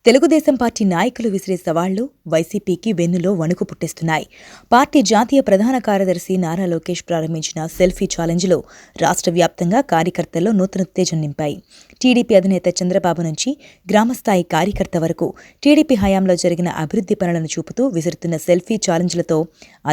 Telugu Desam party నాయకులు విసిరే సవాళ్లు వైసీపీకి వెన్నులో వణుకు పుట్టిస్తున్నాయి. పార్టీ జాతీయ ప్రధాన కార్యదర్శి నారా లోకేష్ ప్రారంభించిన సెల్ఫీ ఛాలెంజ్లో రాష్ట్ర వ్యాప్తంగా కార్యకర్తల్లో నూతనోత్తేజం నింపాయి. టీడీపీ అధినేత చంద్రబాబు నుంచి గ్రామస్థాయి కార్యకర్త వరకు టీడీపీ హయాంలో జరిగిన అభివృద్ధి పనులను చూపుతూ విసురుతున్న సెల్ఫీ ఛాలెంజ్లతో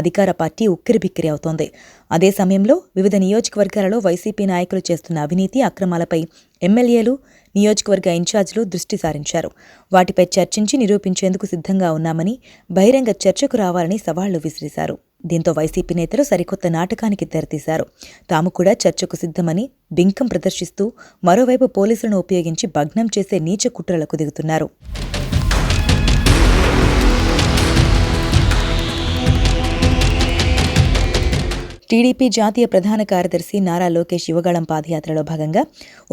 అధికార పార్టీ ఉక్కిరిబిక్కిరి అవుతోంది. అదే సమయంలో వివిధ నియోజకవర్గాలలో వైసీపీ నాయకులు చేస్తున్న అవినీతి అక్రమాలపై ఎమ్మెల్యేలు, నియోజకవర్గ ఇన్ఛార్జీలు దృష్టి సారించారు. వాటిపై చర్చించి నిరూపించేందుకు సిద్ధంగా ఉన్నామని, బహిరంగ చర్చకు రావాలని సవాళ్లు విసిరేశారు. దీంతో వైసీపీ నేతలు సరికొత్త నాటకానికి తెరతీశారు. తాము కూడా చర్చకు సిద్ధమని బింకం ప్రదర్శిస్తూ మరోవైపు పోలీసులను ఉపయోగించి భగ్నం చేసే నీచ కుట్రలకు దిగుతున్నారు. టీడీపీ జాతీయ ప్రధాన కార్యదర్శి నారా లోకేష్ యువగళం పాదయాత్రలో భాగంగా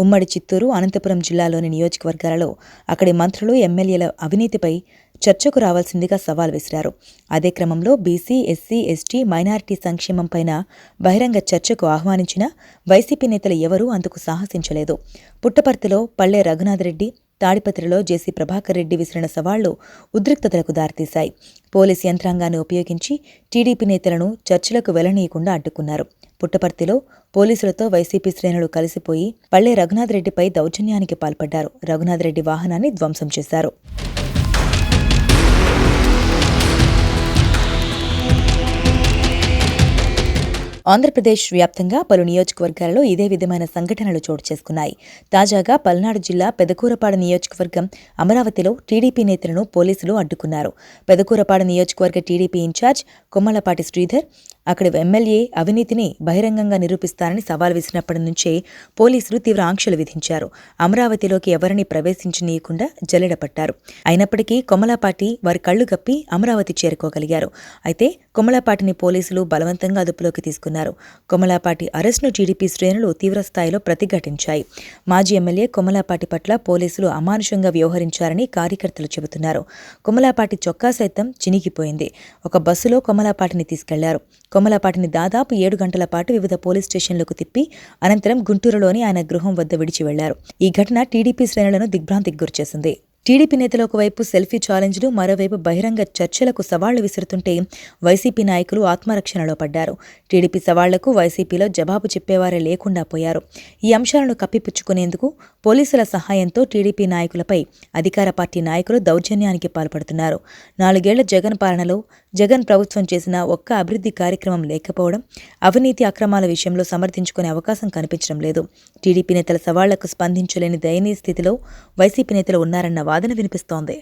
ఉమ్మడి చిత్తూరు, అనంతపురం జిల్లాలోని నియోజకవర్గాలలో అక్కడి మంత్రులు, ఎమ్మెల్యేల అవినీతిపై చర్చకు రావాల్సిందిగా సవాల్ విసిరారు. అదే క్రమంలో బీసీ, ఎస్సీ, ఎస్టీ, మైనారిటీ సంక్షేమంపైన బహిరంగ చర్చకు ఆహ్వానించిన వైసీపీ నేతలు ఎవరూ అందుకు సాహసించలేదు. పుట్టపర్తిలో పల్లె రఘునాథరెడ్డి, తాడిపత్రిలో జేసీ ప్రభాకర్ రెడ్డి విసిరిన సవాళ్లు ఉద్రిక్తతలకు దారితీశాయి. పోలీసు యంత్రాంగాన్ని ఉపయోగించి టీడీపీ నేతలను చర్చలకు వెళ్లనీయకుండా అడ్డుకున్నారు. పుట్టపర్తిలో పోలీసులతో వైసీపీ శ్రేణులు కలిసిపోయి పల్లె రఘునాథరెడ్డిపై దౌర్జన్యానికి పాల్పడ్డారు. రఘునాథరెడ్డి వాహనాన్ని ధ్వంసం చేశారు. ఆంధ్రప్రదేశ్ వ్యాప్తంగా పలు నియోజకవర్గాలలో ఇదే విధమైన సంఘటనలు చోటు చేసుకున్నాయి. తాజాగా పల్నాడు జిల్లా పెదకూరపాడు నియోజకవర్గం అమరావతిలో టీడీపీ నేతలను పోలీసులు అడ్డుకున్నారు. పెదకూరపాడు నియోజకవర్గ టీడీపీ ఇన్ఛార్జ్ కొమ్మలపాటి శ్రీధర్ అక్కడి ఎమ్మెల్యే అవినీతిని బహిరంగంగా నిరూపిస్తారని సవాల్ విసిరినప్పటి నుంచే పోలీసులు తీవ్ర ఆంక్షలు విధించారు. అమరావతిలోకి ఎవరిని ప్రవేశించనీయకుండా జల్లెడపట్టారు. అయినప్పటికీ కొమ్మలపాటి వారి కళ్లు కప్పి అమరావతి చేరుకోగలిగారు. అయితే కొమ్మలపాటిని పోలీసులు బలవంతంగా అదుపులోకి తీసుకున్నారు. కొమ్మలపాటి అరెస్టును టీడీపీ శ్రేణులు తీవ్రస్థాయిలో ప్రతిఘటించాయి. మాజీ ఎమ్మెల్యే కొమ్మలపాటి పట్ల పోలీసులు అమానుషంగా వ్యవహరించారని కార్యకర్తలు చెబుతున్నారు. కొమ్మలపాటి చొక్కా సైతం చినిగిపోయింది. ఒక బస్సులో కొమ్మలపాటిని తీసుకెళ్లారు. కొమ్మలపాటిని దాదాపు 7 గంటల పాటు వివిధ పోలీస్ స్టేషన్లకు తిప్పి అనంతరం గుంటూరులోని ఆయన గృహం వద్ద విడిచి వెళ్లారు. ఈ ఘటన టీడీపీ శ్రేణులను దిగ్భ్రాంతికి గురిచేసింది. టీడీపీ నేతలు ఒకవైపు సెల్ఫీ ఛాలెంజ్లు, మరోవైపు బహిరంగ చర్చలకు సవాళ్లు విసురుతుంటే వైసీపీ నాయకులు ఆత్మరక్షణలో పడ్డారు. టీడీపీ సవాళ్లకు వైసీపీలో జవాబు చెప్పేవారే లేకుండా పోయారు. ఈ అంశాలను కప్పిపుచ్చుకునేందుకు పోలీసుల సహాయంతో టీడీపీ నాయకులపై అధికార పార్టీ నాయకులు దౌర్జన్యానికి పాల్పడుతున్నారు. 4 ఏళ్ల జగన్ పాలనలో జగన్ ప్రభుత్వం చేసిన ఒక్క అభివృద్ధి కార్యక్రమం లేకపోవడం, అవినీతి అక్రమాల విషయంలో సమర్థించుకునే అవకాశం కనిపించడం లేదు. టీడీపీ నేతల సవాళ్లకు స్పందించలేని దయనీయ స్థితిలో వైసీపీ నేతలు ఉన్నారన్న వాదన వినిపిస్తోంది.